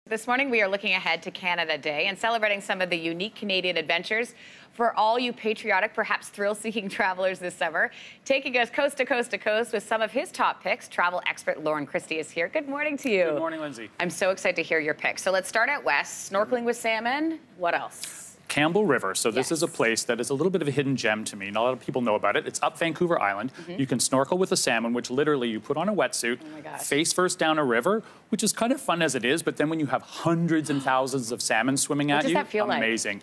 This morning, we are looking ahead to Canada Day and celebrating some of the unique Canadian adventures for all you patriotic, perhaps thrill-seeking travelers this summer. Taking us coast to coast to coast with some of his top picks, travel expert Loren Christie is here. Good morning to you. Good morning, Lindsey. I'm so excited to hear your picks. So let's start out west, snorkeling with salmon. What else? Campbell River. So this Yes. is a place that is a little bit of a hidden gem to me. Not a lot of people know about it. It's up Vancouver Island. You can snorkel with a salmon, which literally you put on a wetsuit, face first down a river, which is kind of fun as it is, but then when you have hundreds and thousands of salmon swimming at you, that feel amazing.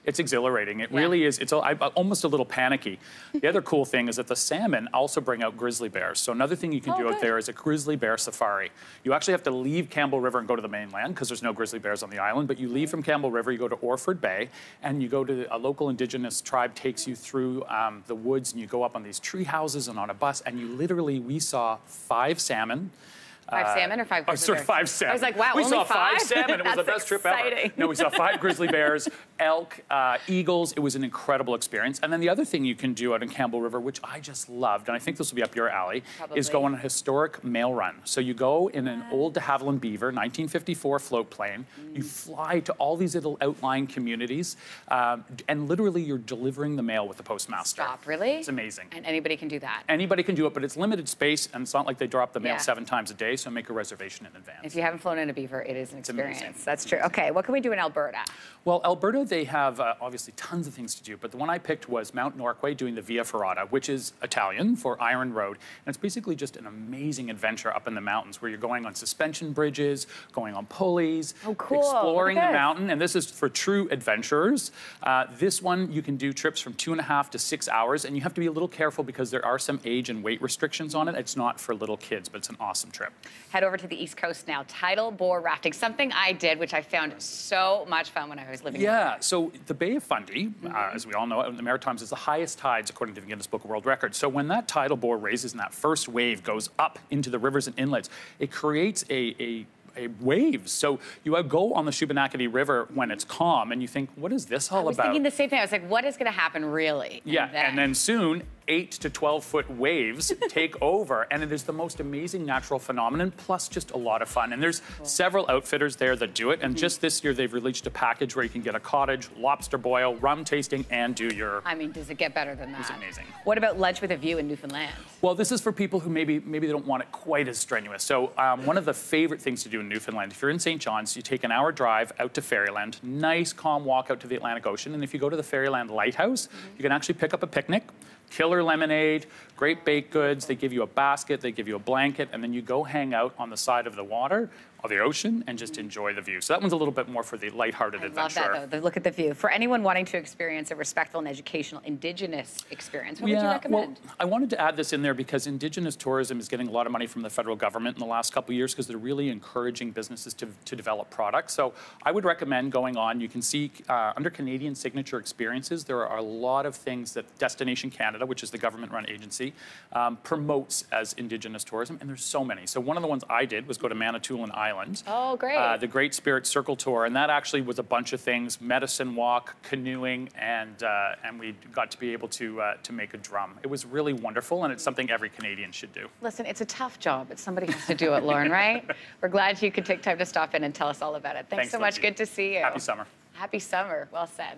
It's exhilarating. It really is. It's almost a little panicky. The other cool thing is that the salmon also bring out grizzly bears. So another thing you can do out there is a grizzly bear safari. You actually have to leave Campbell River and go to the mainland because there's no grizzly bears on the island, but you leave from Campbell River, you go to Orford Bay, and you go to a local indigenous tribe takes you through the woods, and you go up on these tree houses and on a bus, and you literally, we saw 5 salmon. 5 salmon or 5 grizzly bears? 5 salmon. I was like, wow, we only saw 5? 5 salmon. It was the best trip ever. No, we saw 5 grizzly bears, elk, eagles. It was an incredible experience. And then the other thing you can do out in Campbell River, which I just loved, and I think this will be up your alley, is go on a historic mail run. So you go in an old de Havilland Beaver, 1954 float plane. You fly to all these little outlying communities, and literally you're delivering the mail with the postmaster. Stop, really? It's amazing. And anybody can do that? Anybody can do it, but it's limited space, and it's not like they drop the mail 7 times a day, so make a reservation in advance. If you haven't flown in a beaver, it is an experience. Amazing. That's true. Okay, what can we do in Alberta? Well, Alberta, they have obviously tons of things to do, but the one I picked was Mount Norquay doing the Via Ferrata, which is Italian for Iron Road. And it's basically just an amazing adventure up in the mountains where you're going on suspension bridges, going on pulleys, exploring the mountain. And this is for true adventurers. This one, you can do trips from 2.5 to 6 hours, and you have to be a little careful because there are some age and weight restrictions on it. It's not for little kids, but it's an awesome trip. Head over to the East Coast now. Tidal bore rafting, something I did, which I found so much fun when I was living there. So the Bay of Fundy, as we all know, in the Maritimes is the highest tides according to the Guinness Book of World Records. So when that tidal bore raises and that first wave goes up into the rivers and inlets, it creates a waves. So you go on the Shubenacadie River when it's calm and you think, what is this all about? I was thinking the same thing. I was like, what is going to happen really? And then soon 8 to 12-foot waves take over, and it is the most amazing natural phenomenon, plus just a lot of fun. And there's several outfitters there that do it, and just this year they've released a package where you can get a cottage, lobster boil, rum tasting, and do your... I mean, does it get better than that? It's amazing. What about lunch with a view in Newfoundland? Well, this is for people who maybe they don't want it quite as strenuous. So one of the favorite things to do in Newfoundland, if you're in St. John's, you take an hour drive out to Fairyland, nice calm walk out to the Atlantic Ocean, and if you go to the Fairyland Lighthouse, you can actually pick up a picnic, killer lemonade, great baked goods. They give you a basket, they give you a blanket, and then you go hang out on the side of the water or the ocean and just enjoy the view. So that one's a little bit more for the lighthearted adventurer. I love that, though. Look at the view. For anyone wanting to experience a respectful and educational Indigenous experience, what would you recommend? Well, I wanted to add this in there because Indigenous tourism is getting a lot of money from the federal government in the last couple of years because they're really encouraging businesses to develop products. So I would recommend going on. You can see under Canadian Signature Experiences, there are a lot of things that Destination Canada, which is the government-run agency, promotes as Indigenous tourism, and there's so many. So one of the ones I did was go to Manitoulin Island. Oh, great. The Great Spirit Circle Tour, and that actually was a bunch of things, medicine walk, canoeing, and we got to be able to make a drum. It was really wonderful, and it's something every Canadian should do. Listen, it's a tough job, but somebody has to do it, Loren, right? We're glad you could take time to stop in and tell us all about it. Thanks so much. Lindsey. Good to see you. Happy summer. Happy summer. Well said.